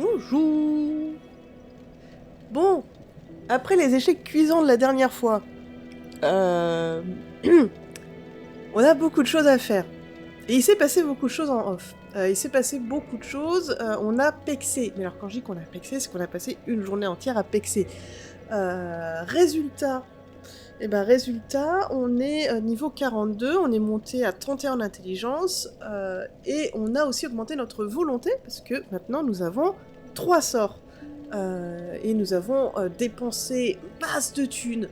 Bonjour. Bon, après les échecs cuisants de la dernière fois, euh, on a beaucoup de choses à faire. Et il s'est passé beaucoup de choses en off. Il s'est passé beaucoup de choses, on a pexé. Mais alors quand je dis qu'on a pexé, c'est qu'on a passé une journée entière à pexer. Résultat, on est niveau 42, on est monté à 31 en intelligence, et on a aussi augmenté notre volonté, parce que maintenant nous avons 3 sorts. Et nous avons dépensé masse de thunes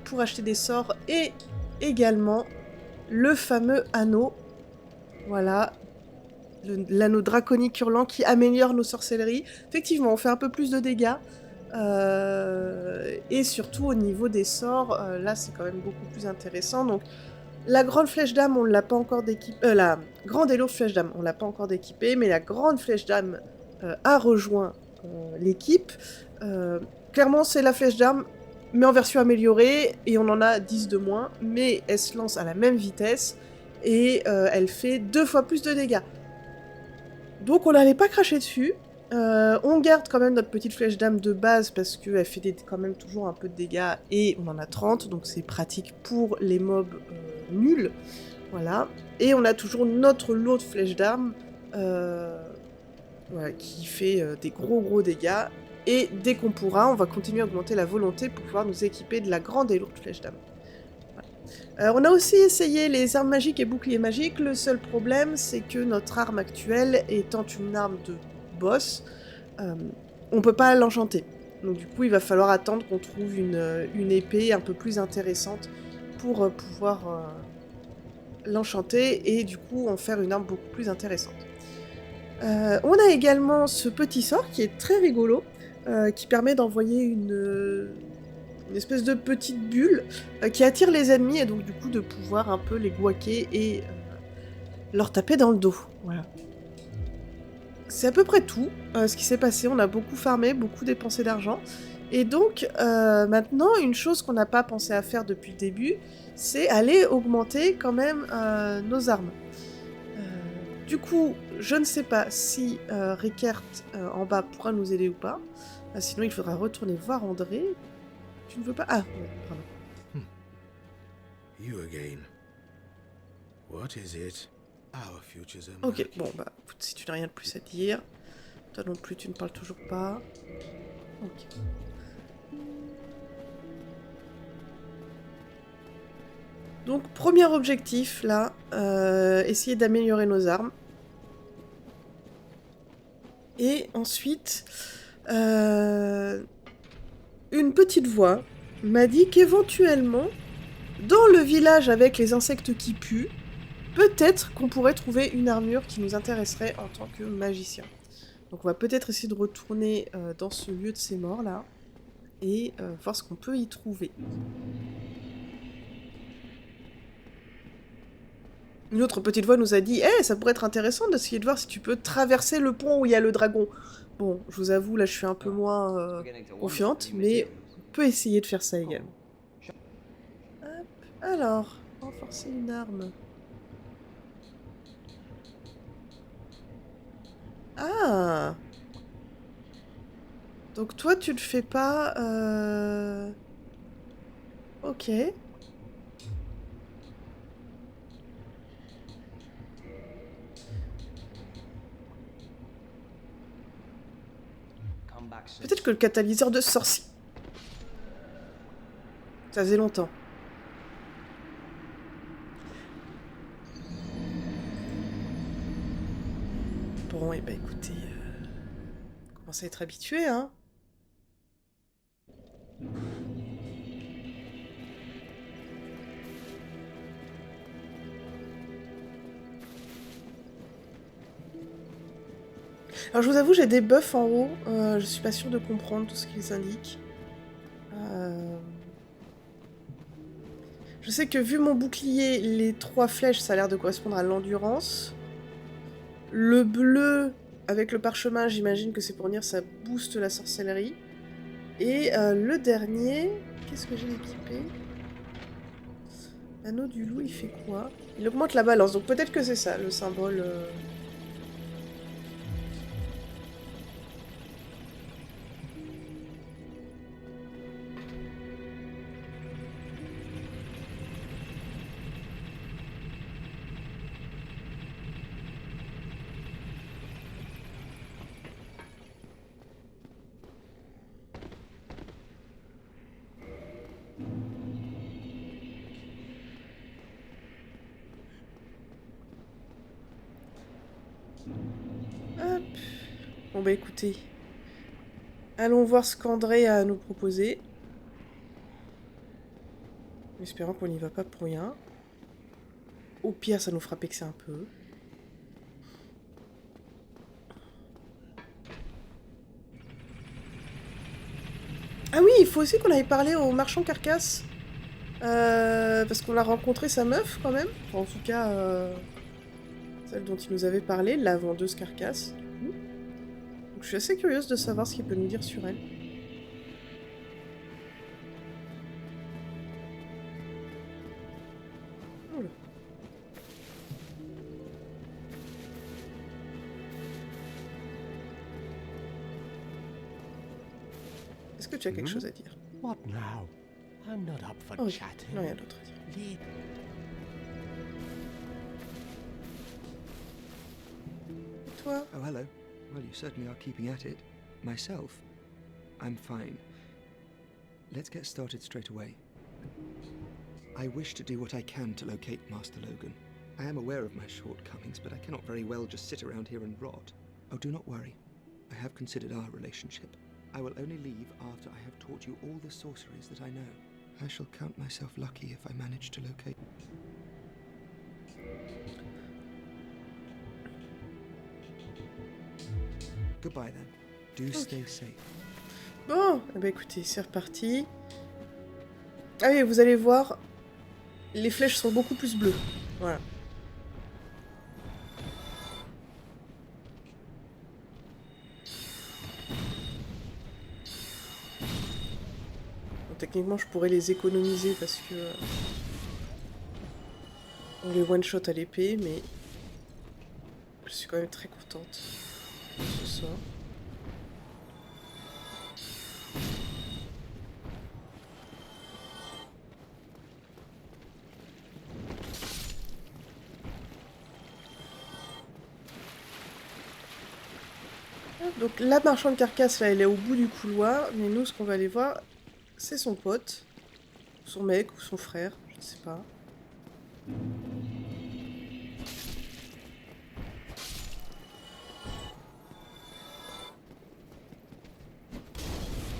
pour acheter des sorts, et également le fameux anneau. Voilà, l'anneau draconique hurlant qui améliore nos sorcelleries. Effectivement, on fait un peu plus de dégâts. Et surtout au niveau des sorts, là c'est quand même beaucoup plus intéressant. Donc la grande flèche d'âme, on l'a pas encore d'équiper. La grande et lourde flèche d'âme, on l'a pas encore d'équiper, mais la grande flèche d'âme a rejoint l'équipe. Clairement, c'est la flèche d'âme, mais en version améliorée, et on en a 10 de moins, mais elle se lance à la même vitesse, et elle fait 2 fois plus de dégâts. Donc on n'allait pas cracher dessus. On garde quand même notre petite flèche d'âme de base parce qu'elle fait quand même toujours un peu de dégâts et on en a 30, donc c'est pratique pour les mobs nuls. Voilà. Et on a toujours notre lourde flèche d'âme voilà, qui fait des gros dégâts. Et dès qu'on pourra, on va continuer à augmenter la volonté pour pouvoir nous équiper de la grande et lourde flèche d'âme. On a aussi essayé les armes magiques et boucliers magiques. Le seul problème, c'est que notre arme actuelle, étant une arme de boss, on peut pas l'enchanter. Donc du coup, il va falloir attendre qu'on trouve une épée un peu plus intéressante pour pouvoir l'enchanter et du coup en faire une arme beaucoup plus intéressante. On a également ce petit sort qui est très rigolo, qui permet d'envoyer une espèce de petite bulle qui attire les ennemis et donc du coup de pouvoir un peu les guaquer et leur taper dans le dos. Voilà. C'est à peu près tout ce qui s'est passé. On a beaucoup farmé, beaucoup dépensé d'argent. Et donc maintenant, une chose qu'on n'a pas pensé à faire depuis le début, c'est aller augmenter quand même nos armes. Du coup, je ne sais pas si Rickert en bas pourra nous aider ou pas. Sinon, il faudra retourner voir André. Tu ne veux pas... Ah, ouais, pardon. You again. What is it? Our futures are Ok, murky. bon, bah, écoute, si tu n'as rien de plus à dire. Toi non plus, tu ne parles toujours pas. Ok. Donc, premier objectif, là, essayer d'améliorer nos armes. Et ensuite, une petite voix m'a dit qu'éventuellement, dans le village avec les insectes qui puent, peut-être qu'on pourrait trouver une armure qui nous intéresserait en tant que magicien. Donc on va peut-être essayer de retourner dans ce lieu de ces morts là et voir ce qu'on peut y trouver. Une autre petite voix nous a dit « Eh, ça pourrait être intéressant d'essayer de voir si tu peux traverser le pont où il y a le dragon. » Bon, je vous avoue, là je suis un peu moins confiante, mais on peut essayer de faire ça également. Hop, alors, renforcer une arme. Ah! Donc toi, tu le fais pas... Ok. Peut-être que le catalyseur de sorcier... Ça faisait longtemps. Bon, et bah écoutez... on commence à être habitué, hein. Alors je vous avoue, j'ai des buffs en haut, je suis pas sûre de comprendre tout ce qu'ils indiquent. Je sais que vu mon bouclier, les 3 flèches, ça a l'air de correspondre à l'endurance. Le bleu, avec le parchemin, j'imagine que c'est pour dire ça booste la sorcellerie. Et le dernier, qu'est-ce que j'ai équipé? L'anneau du loup, il fait quoi? Il augmente la balance, donc peut-être que c'est ça, le symbole... Hop. Bon bah écoutez, allons voir ce qu'André a à nous proposer. En espérant qu'on n'y va pas pour rien. Au pire, ça nous fera pexer un peu. Ah oui, il faut aussi qu'on aille parler au marchand carcasse. Parce qu'on a rencontré sa meuf, quand même. Enfin, en tout cas, celle dont il nous avait parlé, la vendeuse carcasse, du coup. Donc je suis assez curieuse de savoir ce qu'il peut nous dire sur elle. Oula. Est-ce que tu as quelque chose à dire? What now? I'm not up for Ok, chatting. non, rien d'autre à dire. Leave. Et toi? Oh, hello. Well, you certainly are keeping at it. Myself, I'm fine. Let's get started straight away. I wish to do what I can to locate Master Logan. I am aware of my shortcomings, but I cannot very well just sit around here and rot. Oh, do not worry. I have considered our relationship. I will only leave after I have taught you all the sorceries that I know. I shall count myself lucky if I manage to locate... Goodbye then. Do stay safe. Bon, eh ben écoutez, c'est reparti. Ah oui, vous allez voir, les flèches sont beaucoup plus bleues. Voilà. Bon, techniquement, je pourrais les économiser parce que... on les one-shot à l'épée, mais... je suis quand même très contente de ce sort. Donc la marchande carcasse, là, elle est au bout du couloir, mais nous, ce qu'on va aller voir, c'est son pote, son mec ou son frère, je ne sais pas.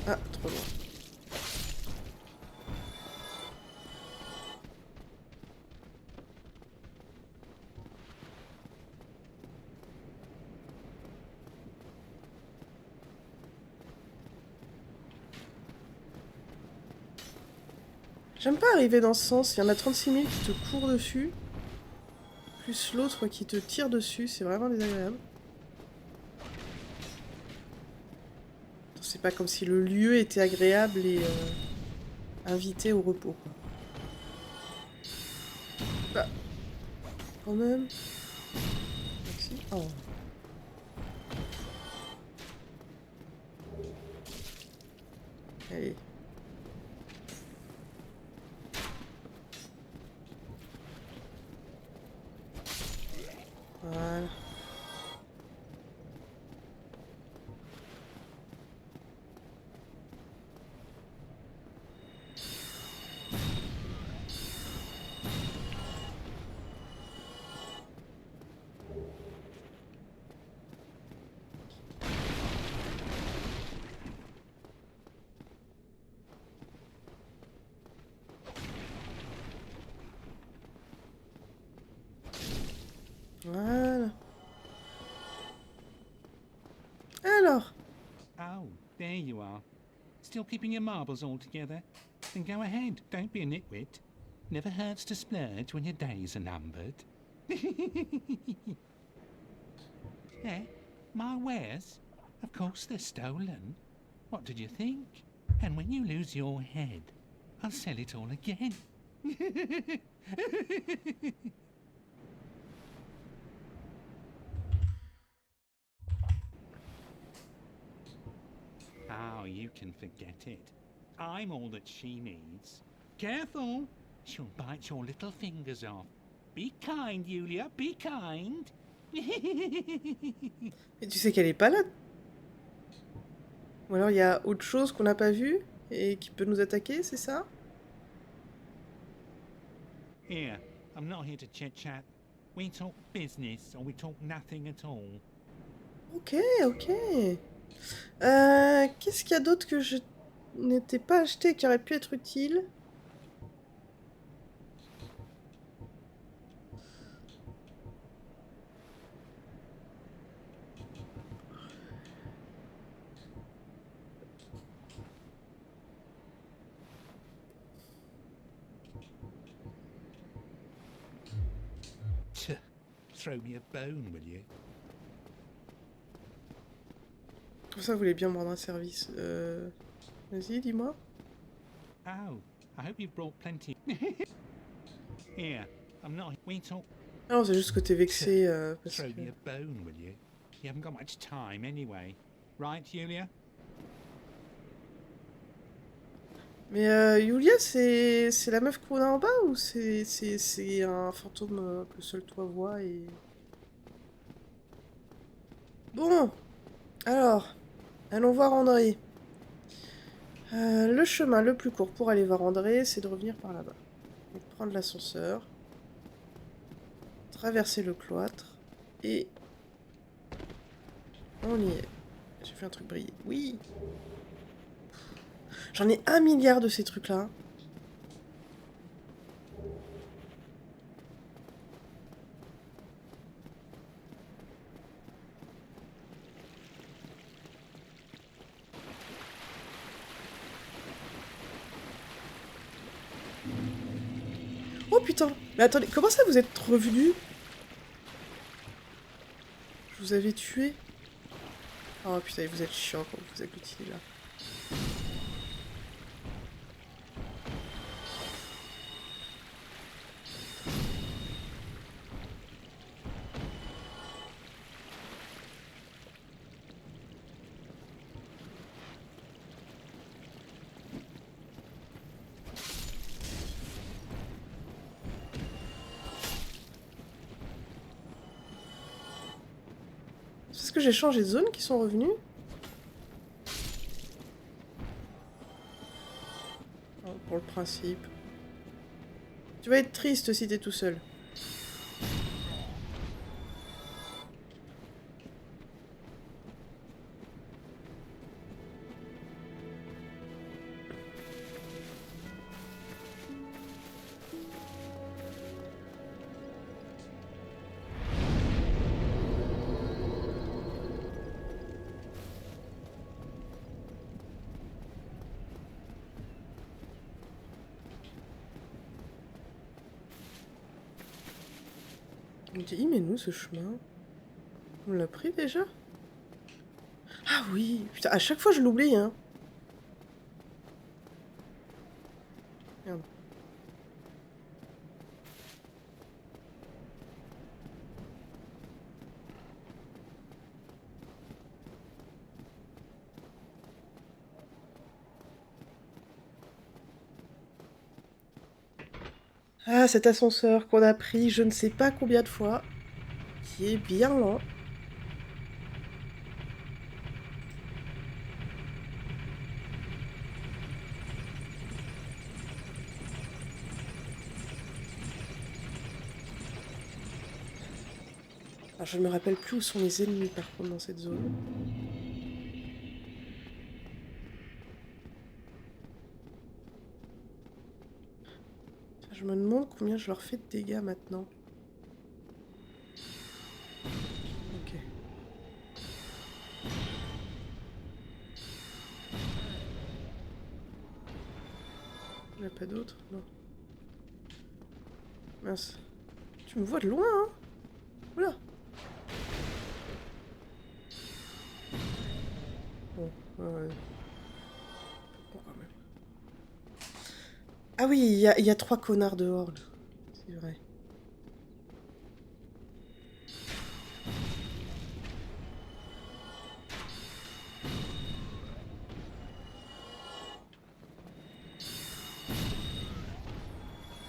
Ah, trop loin. J'aime pas arriver dans ce sens, il y en a 36 000 qui te courent dessus, plus l'autre qui te tire dessus, c'est vraiment désagréable. C'est pas comme si le lieu était agréable et invité au repos, quoi. Bah, quand même. Merci. Oh. Allez. Voilà. Voilà. Alors, Oh, there you are. Still keeping your marbles all together? Then go ahead, don't be a nitwit. Never hurts to splurge when your days are numbered. Yeah, my wares? Of course they're stolen. What did you think? And when you lose your head, I'll sell it all again. Oh, you can forget it. I'm all that she needs. Careful! She'll bite your little fingers off. Be kind, Yulia, be kind. mais tu sais qu'elle est pas là. Ou alors il y a autre chose qu'on n'a pas vu et qui peut nous attaquer, c'est ça? Here, I'm not here to chit-chat. We talk business or we talk nothing at all. Ok, ok. Qu'est-ce qu'il y a d'autre que je n'étais pas acheté et qui aurait pu être utile? Tch, throw me a bone, will you? Pour ça, vous voulez bien me rendre un service. Vas-y, dis-moi. Oh, I hope you've brought plenty. Here, I'm not. We talk. Ah non, c'est juste que t'es vexé parce Throw que... me a bone, will you? You haven't got much time anyway. Right, Julia? Mais Yulia, c'est la meuf qu'on a en bas ou c'est un fantôme que seul toi vois et... Bon, alors, allons voir André. Le chemin le plus court pour aller voir André, c'est de revenir par là-bas. Donc prendre l'ascenseur, traverser le cloître, et... On y est. J'ai fait un truc briller. Oui! J'en ai 1 milliard de ces trucs-là. Oh putain! Mais attendez, comment ça vous êtes revenus? Je vous avais tué? Oh putain, vous êtes chiant quand vous agglutinez là. C'est parce que j'ai changé de zone qu'ils sont revenus? Oh, pour le principe. Tu vas être triste si t'es tout seul. Je me dis, il mène où ce chemin? On l'a pris déjà? Ah oui! Putain, à chaque fois je l'oublie, hein. Merde. Ah, cet ascenseur qu'on a pris je ne sais pas combien de fois, qui est bien lent. Alors, je ne me rappelle plus où sont les ennemis par contre dans cette zone. Je me demande combien je leur fais de dégâts maintenant. Ok. Il n'y en a pas d'autres? Non. Mince. Tu me vois de loin, hein? Oula. Bon, ouais. Bon, quand même. Ah oui, il y a 3 connards dehors, là. C'est vrai.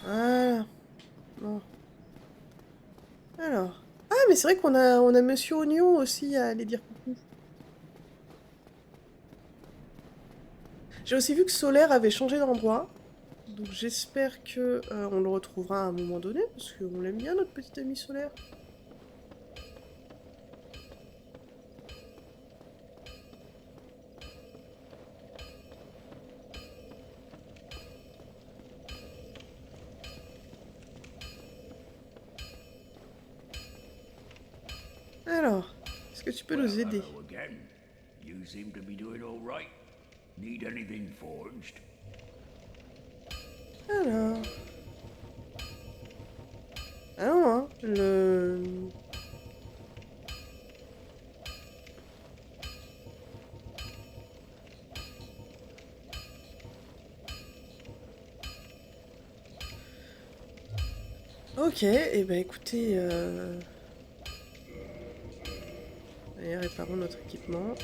Voilà. Bon. Alors. Ah, mais c'est vrai on a Monsieur Oignon aussi à aller dire coucou. J'ai aussi vu que Solaire avait changé d'endroit. Donc j'espère que on le retrouvera à un moment donné, parce qu'on l'aime bien, notre petit ami solaire. Alors, est-ce que tu peux nous aider? Hello again. You seem to be doing all right. Need anything forged? Alors... Ah non, hein, le... Ok, et ben écoutez... Allez, réparons notre équipement.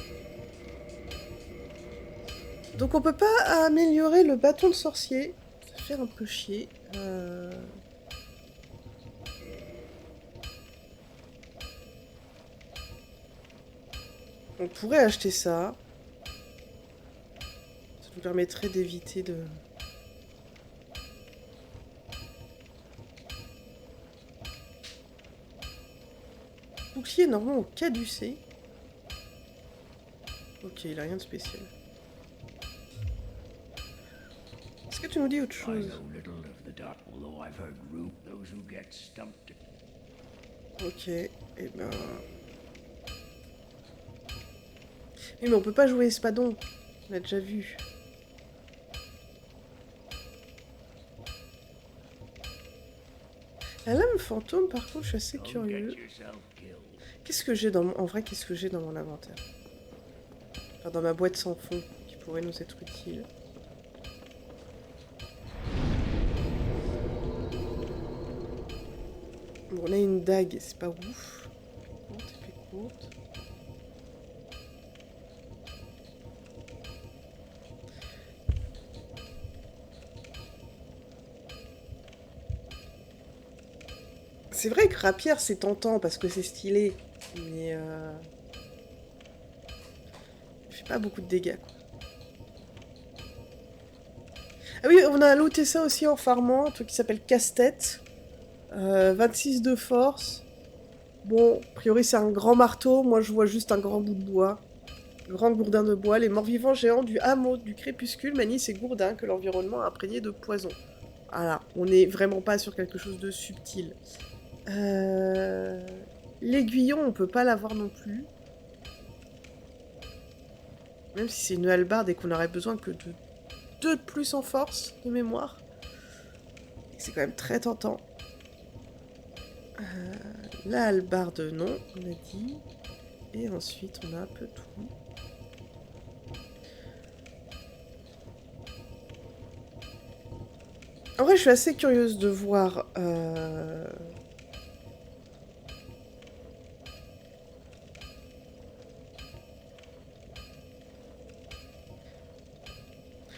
Donc on peut pas améliorer le bâton de sorcier. Ça fait un peu chier. On pourrait acheter ça. Ça nous permettrait d'éviter de... Bouclier normalement au caducé. Ok, il a rien de spécial. Est-ce que tu nous dis autre I chose? know little of the dark, although I've heard root those who get stumped. Ok, et ben... Oui, mais on peut pas jouer Espadon. On l'a déjà vu. La lame fantôme, par contre, je suis assez Don't curieux. get yourself killed. Qu'est-ce que j'ai dans mon... En vrai, qu'est-ce que j'ai dans mon inventaire? Enfin, dans ma boîte sans fond, qui pourrait nous être utile. Bon, on a une dague, c'est pas ouf. Épée courte. C'est vrai que rapière c'est tentant parce que c'est stylé, mais il fait pas beaucoup de dégâts, quoi. Ah oui, on a looté ça aussi en farmant, un truc qui s'appelle casse-tête. 26 de force. Bon, a priori c'est un grand marteau, moi je vois juste un grand bout de bois. Grand gourdin de bois, les morts-vivants géants du hameau du crépuscule manient ces gourdins que l'environnement a imprégné de poison. Voilà, on n'est vraiment pas sur quelque chose de subtil. L'aiguillon, on peut pas l'avoir non plus. Même si c'est une hallebarde et qu'on aurait besoin que de 2 de plus en force, de mémoire. C'est quand même très tentant. La hallebarde, non, on a dit. Et ensuite, on a un peu tout. En vrai, je suis assez curieuse de voir...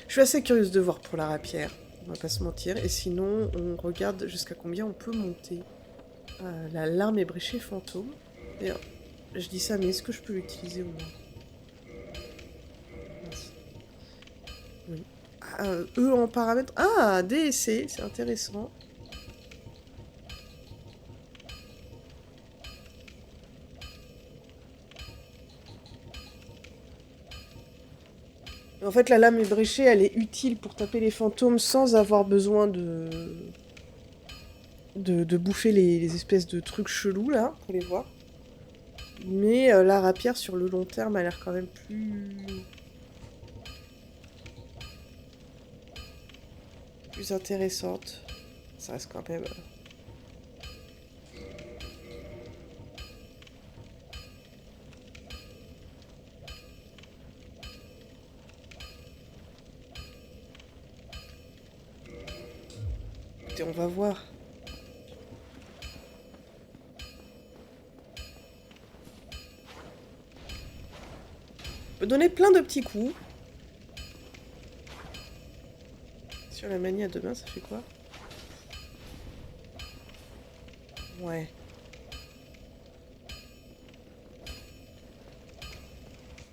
Je suis assez curieuse de voir pour la rapière, on va pas se mentir. Et sinon, on regarde jusqu'à combien on peut monter. La larme ébréchée fantôme. D'ailleurs, je dis ça, mais est-ce que je peux l'utiliser au moins? Mince. Oui. E en paramètres. Ah, D et C, c'est intéressant. En fait, la lame ébréchée, elle est utile pour taper les fantômes sans avoir besoin de bouffer les espèces de trucs chelous, là, pour les voir. Mais la rapière, sur le long terme, a l'air quand même plus intéressante. Ça reste quand même... Écoutez, on va voir. On peut donner plein de petits coups. Sur la manie à deux mains, ça fait quoi? Ouais.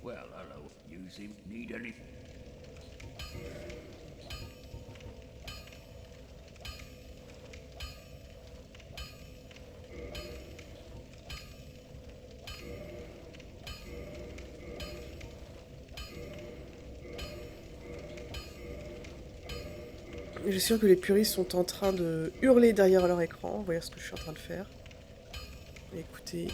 Well, hello. You seem need anything? Je suis sûre que les puristes sont en train de hurler derrière leur écran. Vous voyez ce que je suis en train de faire. Écoutez...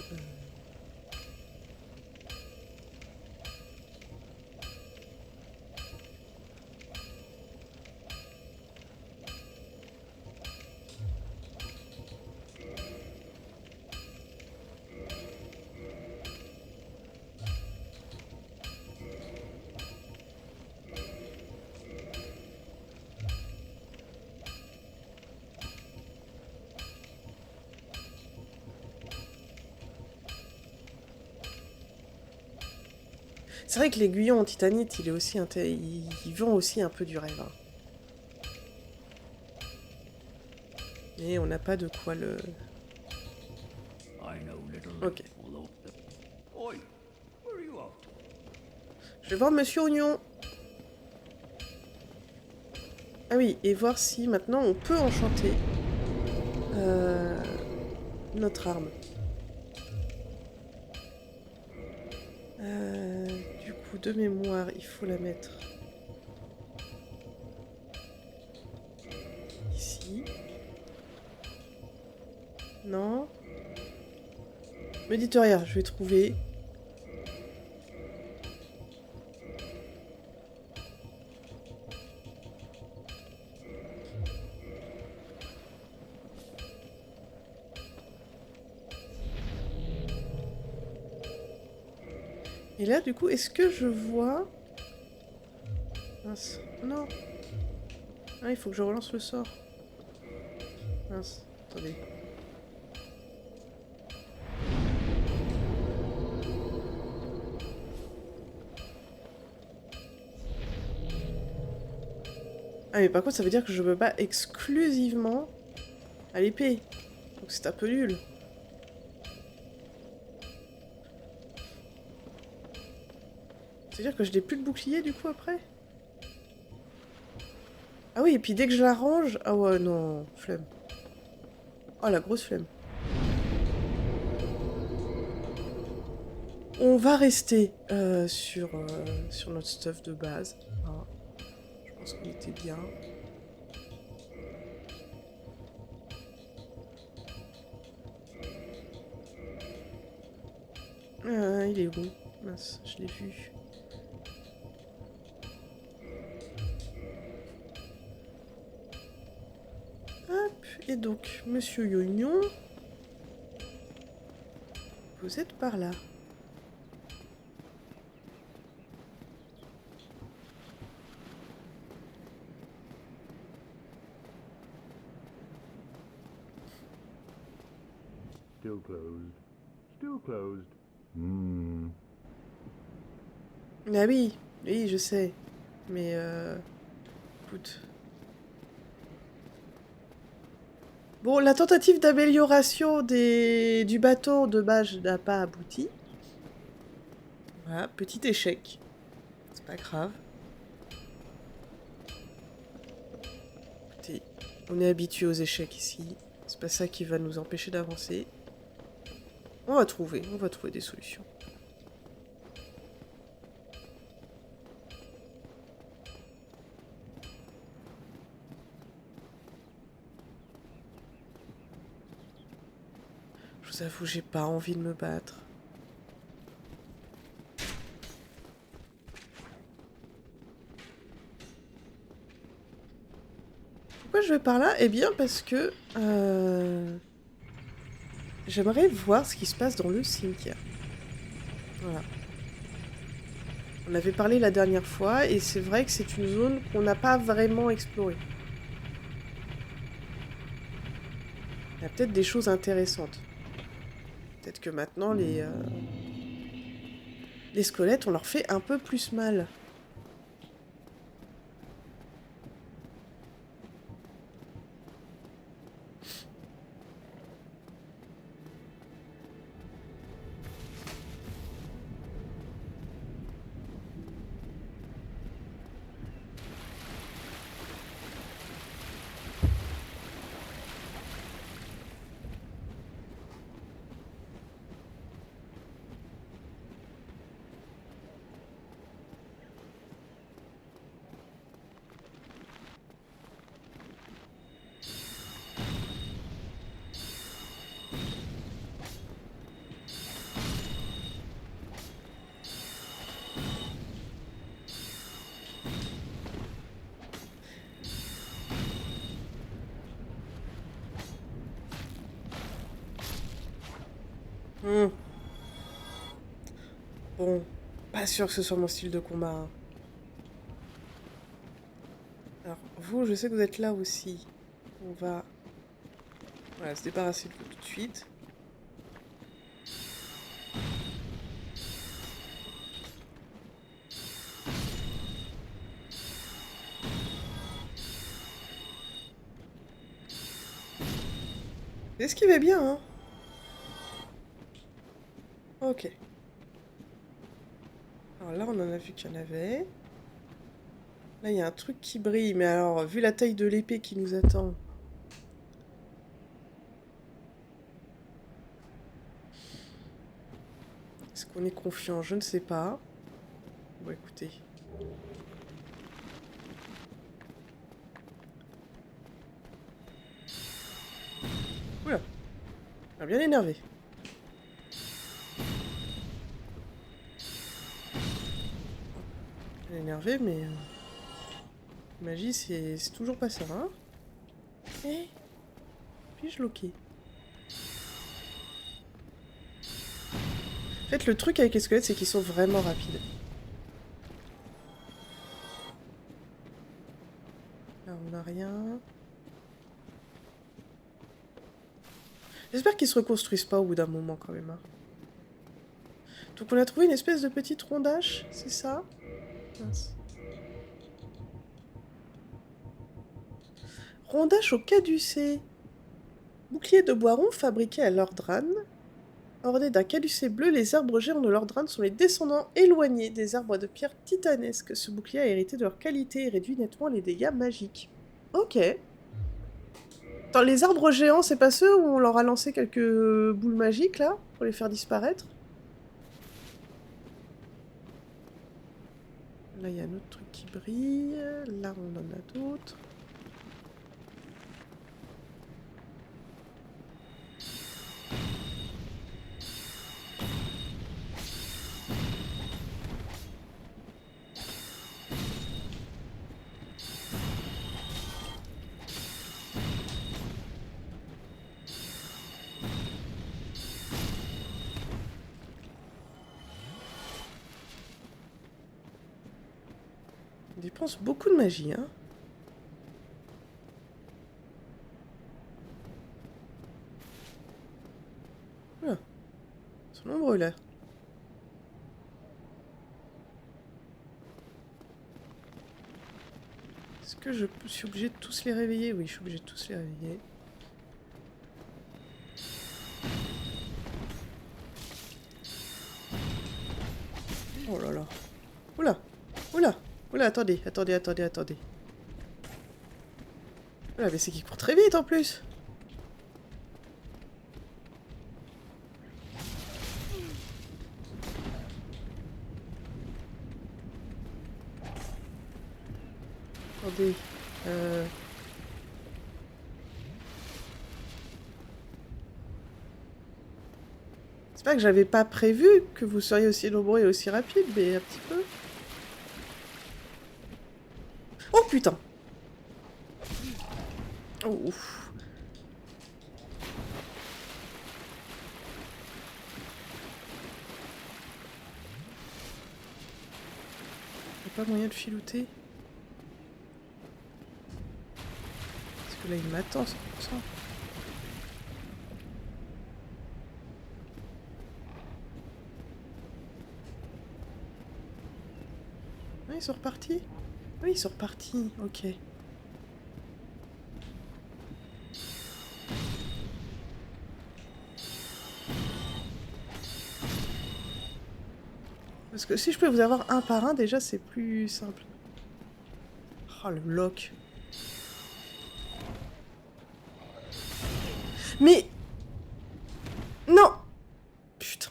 C'est vrai que l'aiguillon en titanite, il est aussi il vend aussi un peu du rêve. Hein. Mais on n'a pas de quoi le... I know little. Ok. Although... Oi, where are you off to? Je vais voir Monsieur Oignon. Ah oui, et voir si maintenant on peut enchanter notre arme. Du coup, de mémoire, il faut la mettre ici. Non. Me dites rien, je vais trouver. Et là, du coup, est-ce que je vois... Mince. Non. Ah, il faut que je relance le sort. Mince. Attendez. Ah, mais par contre, ça veut dire que je peux pas exclusivement à l'épée. Donc c'est un peu nul. C'est-à-dire que je n'ai plus de bouclier du coup après? Ah oui, et puis dès que je la range... Ah ouais, non, flemme. Oh, la grosse flemme. On va rester sur notre stuff de base. Hein. Je pense qu'il était bien. Il est où? Mince, je l'ai vu. Hop, et donc, Monsieur Yognon, vous êtes par là. Still closed. Still closed. Hmm. Ah oui, oui, je sais. Mais écoute. Bon, la tentative d'amélioration du bateau de base n'a pas abouti. Voilà, petit échec. C'est pas grave. Écoutez, on est habitué aux échecs ici. C'est pas ça qui va nous empêcher d'avancer. On va trouver des solutions. Je vous avoue, j'ai pas envie de me battre. Pourquoi je vais par là? Eh bien parce que j'aimerais voir ce qui se passe dans le cimetière. Voilà. On avait parlé la dernière fois et c'est vrai que c'est une zone qu'on n'a pas vraiment explorée. Il y a peut-être des choses intéressantes. Peut-être que maintenant les squelettes, on leur fait un peu plus mal. Hmm. Bon, pas sûr que ce soit mon style de combat, hein. Alors, vous, je sais que vous êtes là aussi. On va... Voilà, se débarrasser de vous tout de suite. Esquivez bien, hein. Ok. Alors là, on en a vu qu'il y en avait. Là, il y a un truc qui brille, mais alors, vu la taille de l'épée qui nous attend... Est-ce qu'on est confiant? Je ne sais pas. Bon, écoutez. Oula. Elle a bien énervé. Elle est énervée, mais... Magie, c'est toujours pas ça, hein. Eh? Puis-je loquer? En fait, le truc avec les squelettes, c'est qu'ils sont vraiment rapides. Là, on n'a rien. J'espère qu'ils se reconstruisent pas au bout d'un moment, quand même, hein. Donc on a trouvé une espèce de petite rondache, c'est ça? Mince. Rondache au caducée. Bouclier de bois rond fabriqué à Lordran. Orné d'un caducée bleu, les arbres géants de Lordran sont les descendants éloignés des arbres de pierre titanesques. Ce bouclier a hérité de leur qualité et réduit nettement les dégâts magiques. Ok. Attends, les arbres géants, c'est pas ceux où on leur a lancé quelques boules magiques, là, pour les faire disparaître? Là, il y a un autre truc qui brille. Là, on en a d'autres. On dépense beaucoup de magie, hein. Voilà. Ils sont nombreux, là. Est-ce que je suis obligée de tous les réveiller? Oui, je suis obligée de tous les réveiller. Oh là là. Oula. Oula. Oula, attendez, attendez, attendez, attendez. Oula, mais c'est qu'il court très vite, en plus. Attendez. C'est pas que j'avais pas prévu que vous seriez aussi nombreux et aussi rapides, mais un petit peu. Oh putain! Oh, ouf. Y'a pas moyen de filouter? Parce que là, il m'attend, 100%. Ah, ils sont repartis? Oui, ils sont repartis, ok. Parce que si je peux vous avoir un par un, déjà, c'est plus simple. Oh, le bloc. Mais... Non! Putain.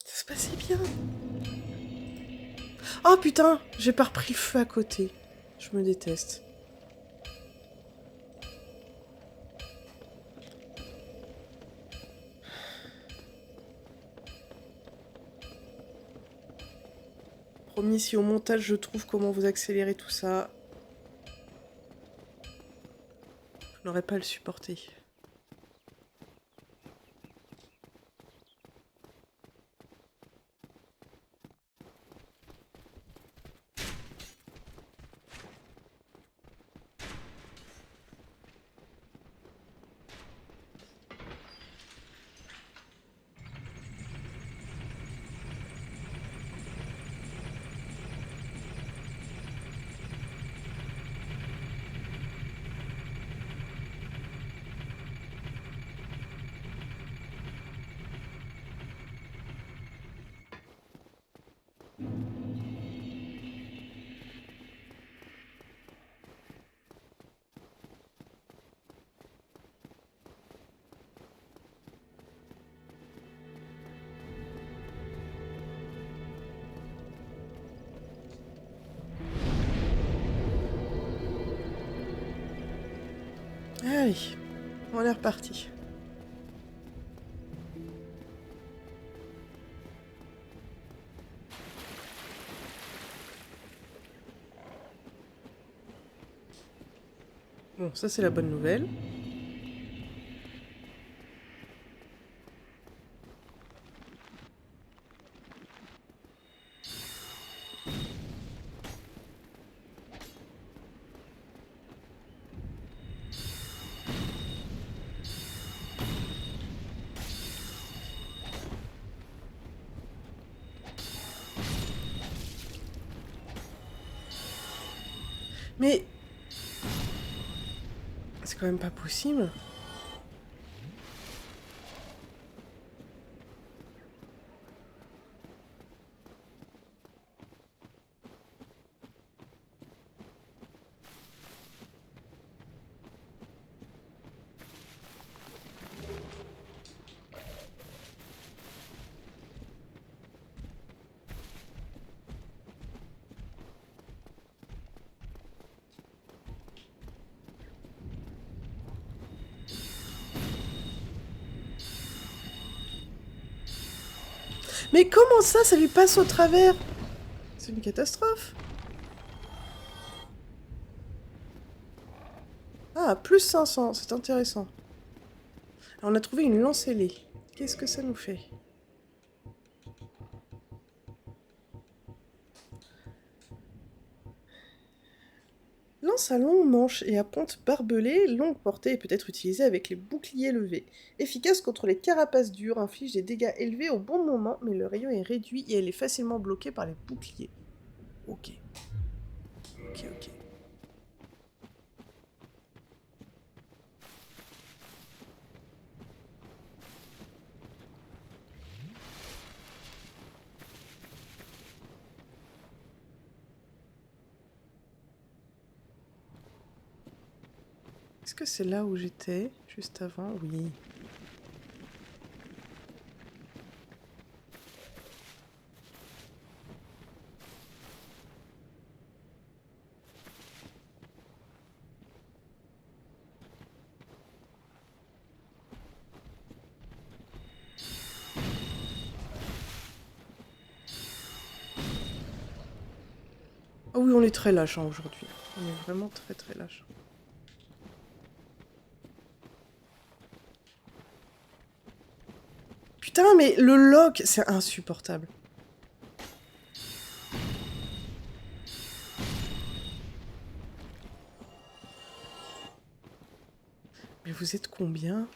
Ça se passait bien. Oh putain, j'ai pas repris le feu à côté. Je me déteste. Promis, si au montage je trouve comment vous accélérer tout ça, je n'aurais pas à le supporter. Allez, on est reparti. Bon, ça c'est la bonne nouvelle. Mais... c'est quand même pas possible. Mais comment ça lui passe au travers? C'est une catastrophe. Ah, plus 500, c'est intéressant. Alors, on a trouvé une lance ailée. Qu'est-ce que ça nous fait? Lance à longue manche et à pointe barbelée, longue portée et peut être utilisée avec les boucliers levés. Efficace contre les carapaces dures, inflige des dégâts élevés au bon moment, mais le rayon est réduit et elle est facilement bloquée par les boucliers. Ok. Ok. Est-ce que c'est là où j'étais, juste avant? Oui. Ah oui, on est très lâche hein, aujourd'hui. On est vraiment très lâche. Putain, mais le lock, c'est insupportable. Mais vous êtes combien?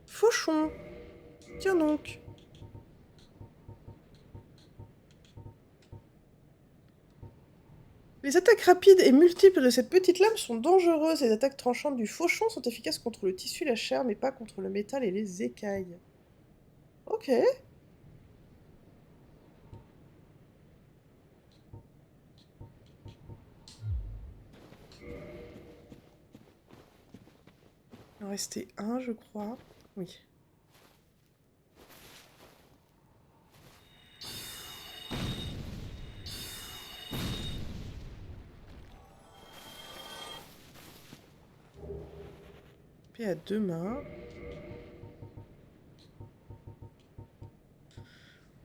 Fauchon. Tiens donc. Les attaques rapides et multiples de cette petite lame sont dangereuses. Les attaques tranchantes du fauchon sont efficaces contre le tissu, la chair, mais pas contre le métal et les écailles. Ok. Il en restait un, je crois. Oui. Épée à 2 mains.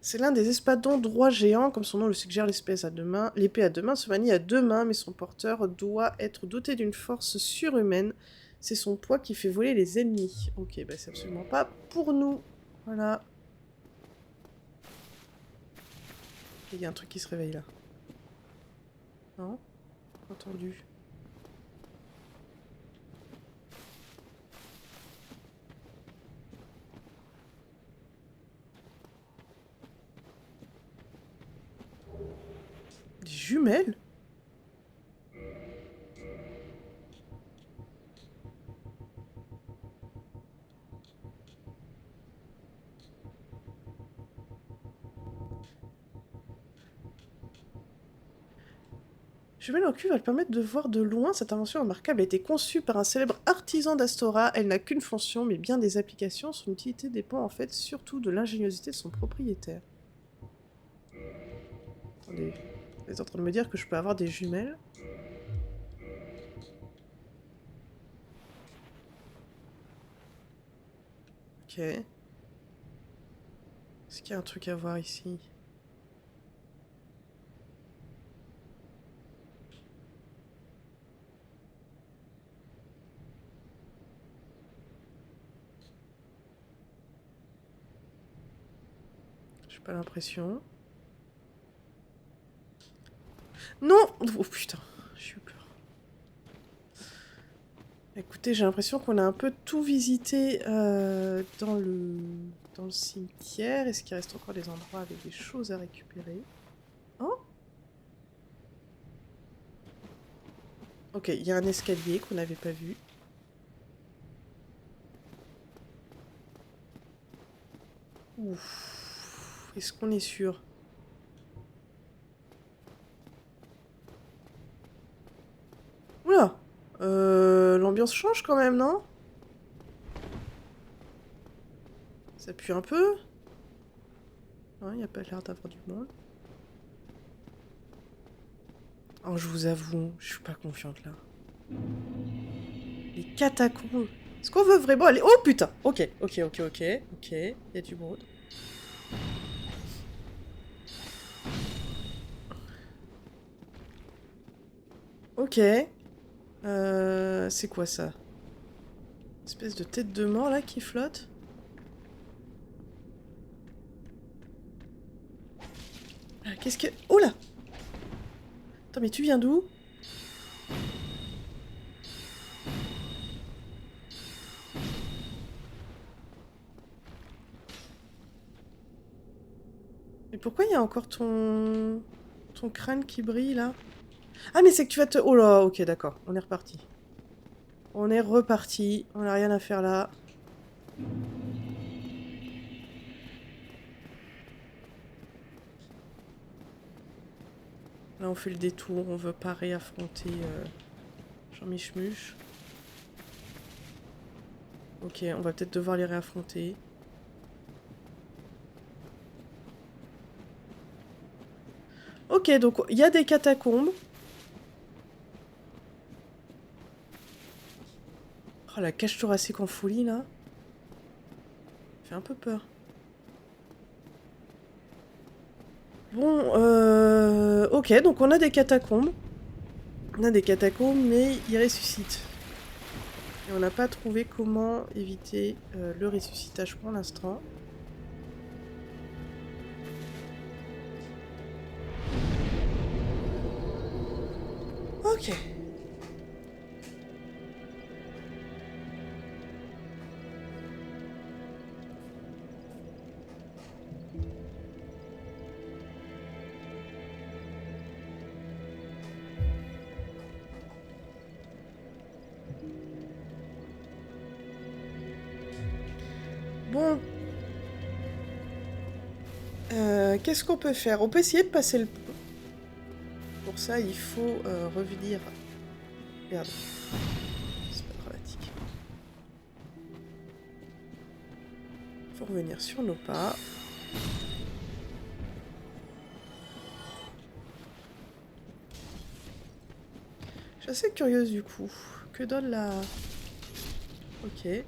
C'est l'un des espadons droits géants, comme son nom le suggère, l'espèce à 2 mains. L'épée à 2 mains se manie à 2 mains, mais son porteur doit être doté d'une force surhumaine. C'est son poids qui fait voler les ennemis. Ok, bah c'est absolument pas pour nous. Voilà. Il y a un truc qui se réveille là. Non? Entendu. Des jumelles? Jumelle en cuivre va te permettre de voir de loin. Cette invention remarquable a été conçue par un célèbre artisan d'Astora. Elle n'a qu'une fonction, mais bien des applications. Son utilité dépend en fait surtout de l'ingéniosité de son propriétaire. Attendez, vous êtes en train de me dire que je peux avoir des jumelles? Ok. Est-ce qu'il y a un truc à voir ici? J'ai pas l'impression. Non! Oh putain, j'ai eu peur. Écoutez, j'ai l'impression qu'on a un peu tout visité dans le cimetière. Est-ce qu'il reste encore des endroits avec des choses à récupérer? Oh! Ok, il y a un escalier qu'on n'avait pas vu. Ouf. Est-ce qu'on est sûr? Oula! L'ambiance change quand même, non? Ça pue un peu? Non, il n'y a pas l'air d'avoir du monde. Oh, je vous avoue, je suis pas confiante là. Les catacombes. Est-ce qu'on veut vraiment aller... Oh putain! Ok. Il y a du monde. Ok. C'est quoi ça? Espèce de tête de mort là qui flotte? Ah, qu'est-ce que... Oh là! Attends, mais tu viens d'où? Mais pourquoi il y a encore ton crâne qui brille là? Ah mais c'est que tu vas te... Oh là, ok d'accord, on est reparti. On est reparti, on n'a rien à faire là. Là on fait le détour, on veut pas réaffronter Jean-Michmuche. Ok, on va peut-être devoir les réaffronter. Ok, donc il y a des catacombes. Oh, la cage thoracique en folie, là. Ça fait un peu peur. Bon, ok, donc on a des catacombes. On a des catacombes, mais ils ressuscitent. Et on n'a pas trouvé comment éviter le ressuscitage pour l'instant. Ok. Bon. Qu'est-ce qu'on peut faire? On peut essayer de passer le pont. Pour ça, il faut revenir... Merde. C'est pas dramatique. Il faut revenir sur nos pas. Je suis assez curieuse du coup. Que donne la Ok.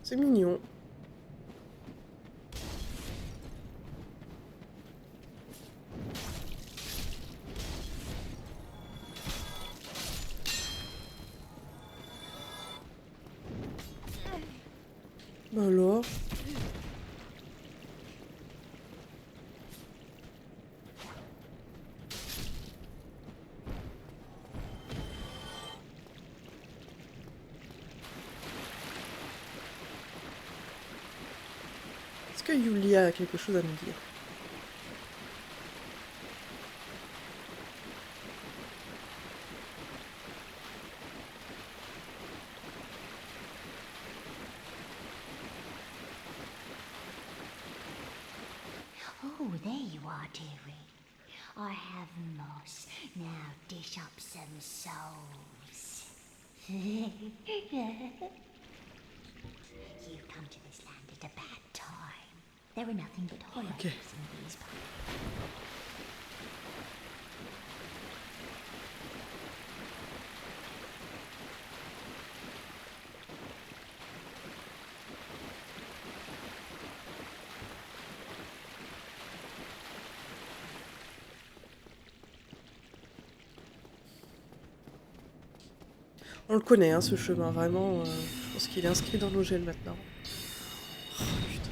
C'est mignon. Bah alors. Est-ce que Yulia a quelque chose à nous dire? Oh, there you are, dearie. I have moss. Now dish up some souls. You've come to this land at a bad time. There are nothing but hollows in these parts. On le connaît, hein, ce chemin, vraiment. Je pense qu'il est inscrit dans nos gènes maintenant. Oh, putain.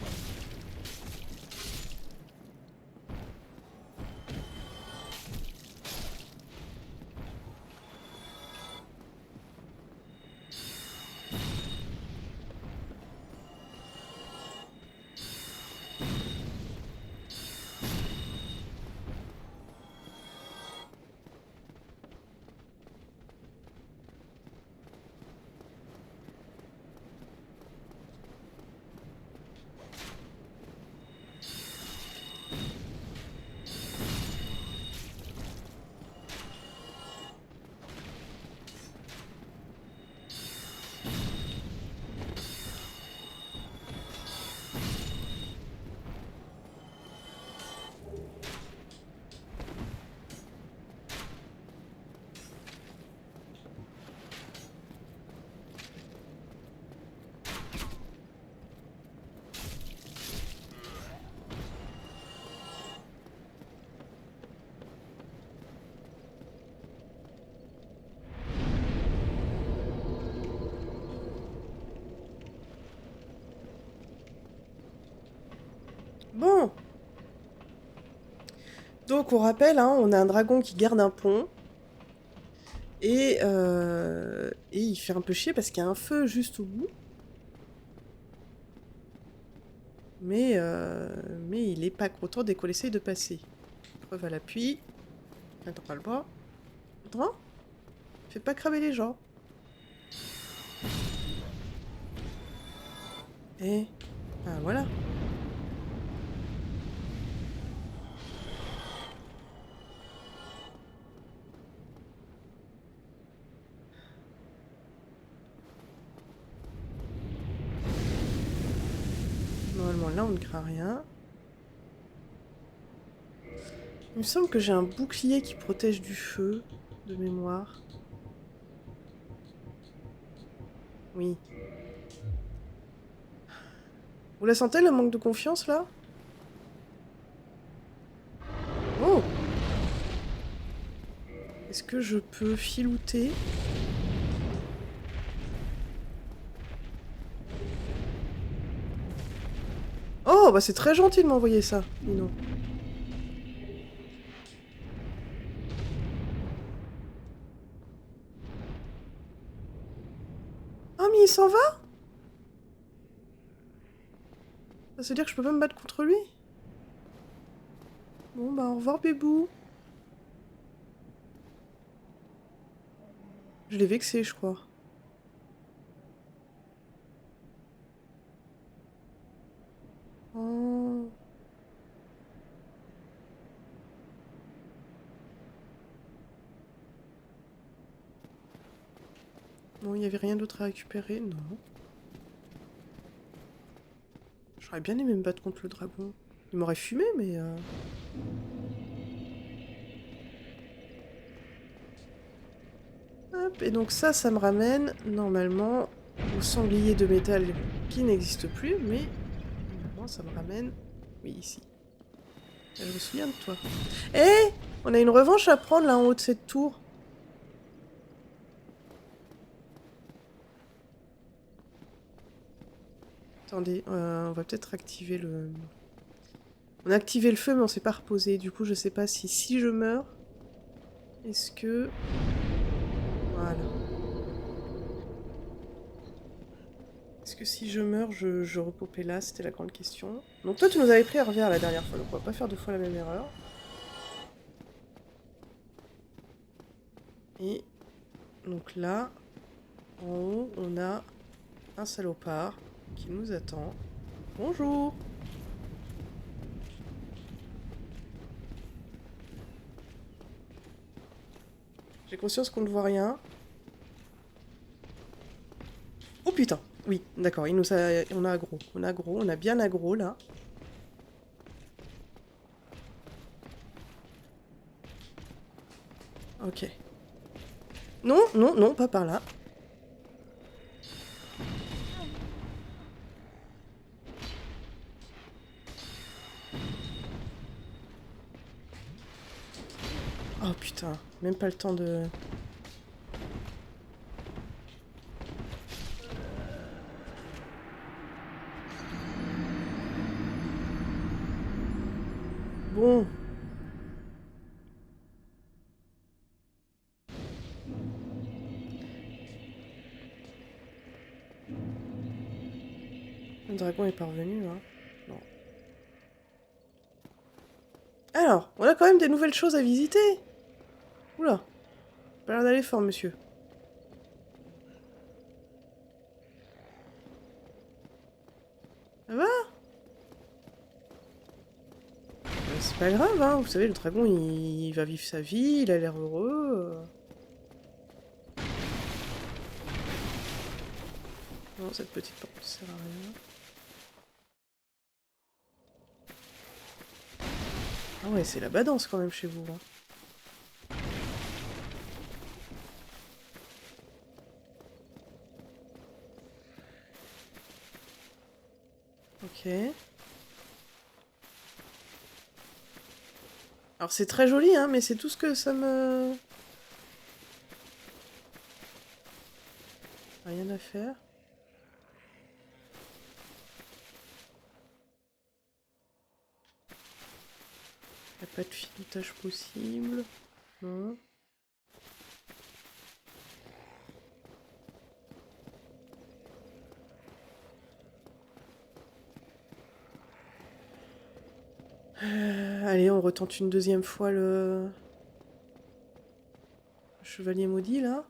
Bon. Donc on rappelle, hein, on a un dragon qui garde un pont. Et il fait un peu chier parce qu'il y a un feu juste au bout. Mais il est pas content dès qu'on essaye de passer. Preuve à l'appui. Attends pas le bras. Attends. Fais pas cramer les gens. Et... Ah voilà. Normalement là on ne craint rien. Il me semble que j'ai un bouclier qui protège du feu, de mémoire. Oui. Vous la sentez, le manque de confiance, là? Oh! Est-ce que je peux filouter? Oh, bah c'est très gentil de m'envoyer ça, dis donc. Ah, mais il s'en va? Ça veut dire que je peux pas me battre contre lui? Bon, bah au revoir, bébou. Je l'ai vexé, je crois. Oh. Bon, il n'y avait rien d'autre à récupérer, non. J'aurais bien aimé me battre contre le dragon. Il m'aurait fumé, mais... Hop, et donc ça me ramène normalement au sanglier de métal qui n'existe plus, mais normalement ça me ramène... Oui, ici. Je me souviens de toi. Eh, on a une revanche à prendre là en haut de cette tour. Attendez, on va peut-être activer le... On a activé le feu mais on s'est pas reposé. Du coup je sais pas si je meurs... Est-ce que... Voilà. Est-ce que si je meurs, je repopais là? C'était la grande question. Donc toi, tu nous avais pris à revers la dernière fois, donc on va pas faire deux fois la même erreur. Et donc là, en haut, on a un salopard qui nous attend. Bonjour! J'ai conscience qu'on ne voit rien. Oh putain! Oui, d'accord, il nous a... on a aggro. On a aggro, on a bien aggro là. Ok. Non, non, non, pas par là. Oh putain, même pas le temps de... Bon. Le dragon est parvenu, hein. Non. Alors, on a quand même des nouvelles choses à visiter. Oula. Pas l'air d'aller fort, monsieur. Ça va? C'est pas grave, hein. Vous savez, le dragon, il va vivre sa vie, il a l'air heureux. Non, cette petite porte ne sert à rien. Ah ouais, c'est la badance quand même chez vous, hein. Ok. Alors c'est très joli, hein, mais c'est tout ce que ça me... Rien à faire. Y a pas de filoutage possible. Non. Allez, on retente une deuxième fois le chevalier maudit, là.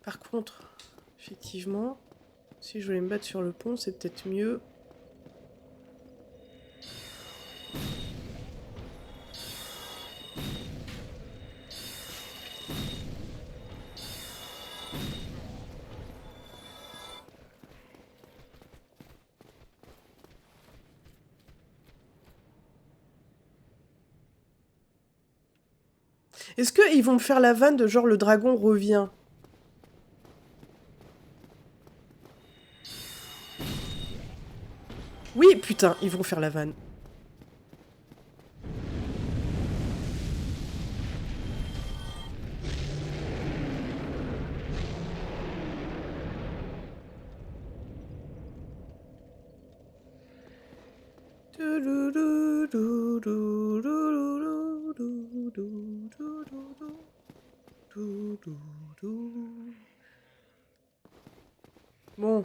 Par contre, effectivement, si je voulais me battre sur le pont, c'est peut-être mieux. Est-ce qu'ils vont me faire la vanne de genre le dragon revient? Oui, putain, ils vont faire la vanne. Bon.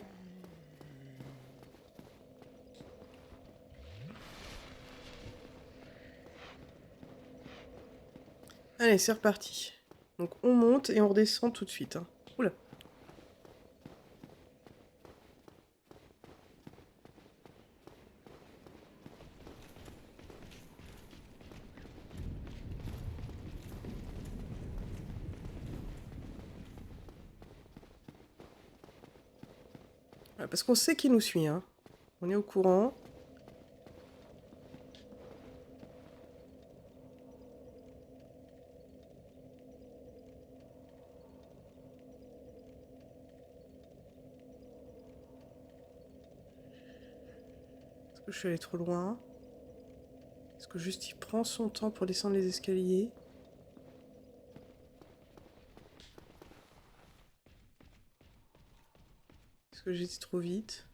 Allez, c'est reparti. Donc on monte et on redescend tout de suite, hein. Oula. Ouais, parce qu'on sait qui nous suit, hein. On est au courant. que je suis allée trop loin? Est-ce que juste il prend son temps pour descendre les escaliers? Est-ce que j'étais trop vite?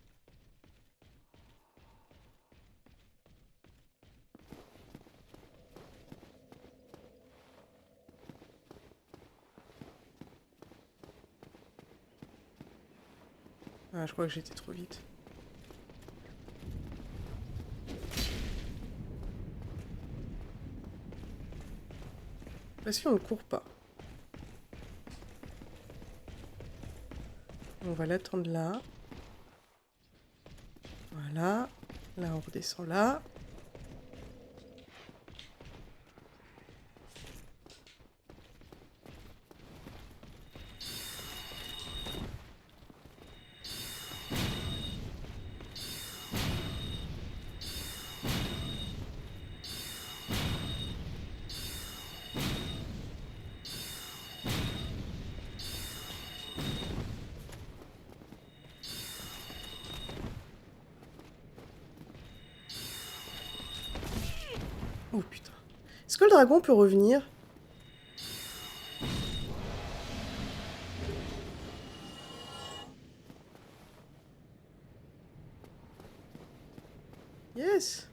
Ah, je crois que j'étais trop vite. Bah si on ne court pas. On va l'attendre là. Voilà. Là, on redescend là. Oh putain. Est-ce que le dragon peut revenir? Yes.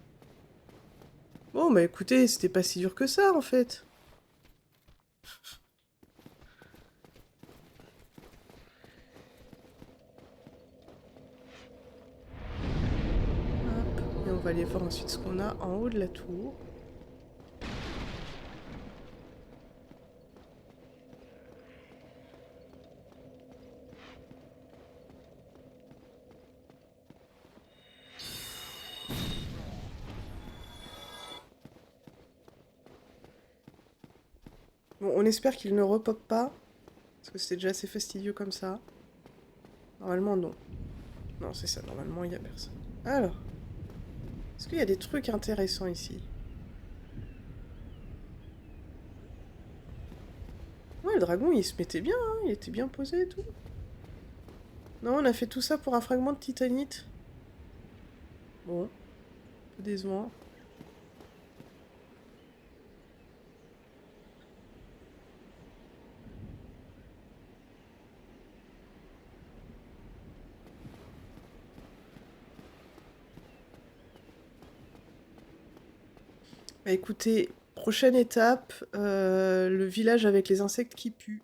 Bon bah écoutez, c'était pas si dur que ça en fait. Hop. Et on va aller voir ensuite ce qu'on a en haut de la tour. Bon, on espère qu'il ne repop pas. Parce que c'est déjà assez fastidieux comme ça. Normalement, non. Non, c'est ça. Normalement, il n'y a personne. Alors. Est-ce qu'il y a des trucs intéressants ici? Ouais, le dragon, il se mettait bien, hein. Il était bien posé et tout. Non, on a fait tout ça pour un fragment de titanite. Bon. Un peu décevant. Bah écoutez, prochaine étape, le village avec les insectes qui puent.